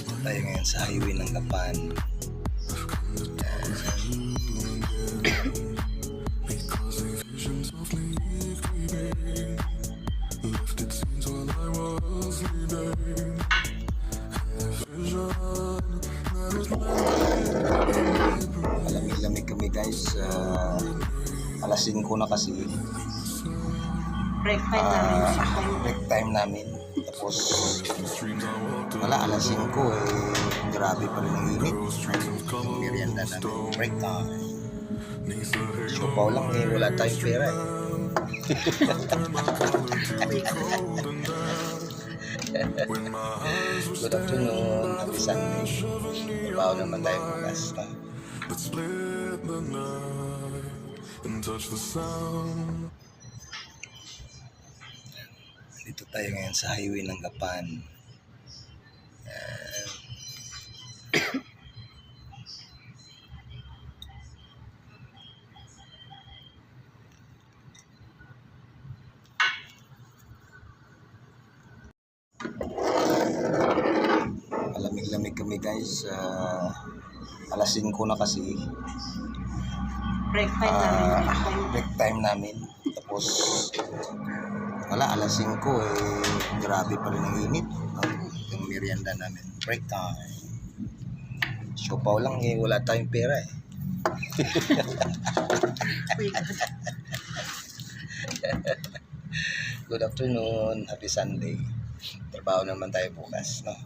Dito tayo ngayon sa highway ng Gapan. Malamig-lamig kami guys. Alas 5 na kasi. Break time namin. Break time namin. Tapos wala, alas 5 grabe pa rin ang init. Yung merienda namin, break time. Siopaw lang wala tayong pera Good afternoon, happy Sunday. Trabaho naman tayo bukas. Let's split the night and touch the sound. Dito tayo ngayon sa highway ng Gapan. Malamig-lamig kami guys. Alas 5 na kasi. Break time namin. Break time namin. Tapos wala, alas 5 grabe pa rin ang init. Yung merienda namin, break time. Siopaw lang wala tayong pera Good afternoon, happy Sunday. Trabaho naman tayo bukas, no?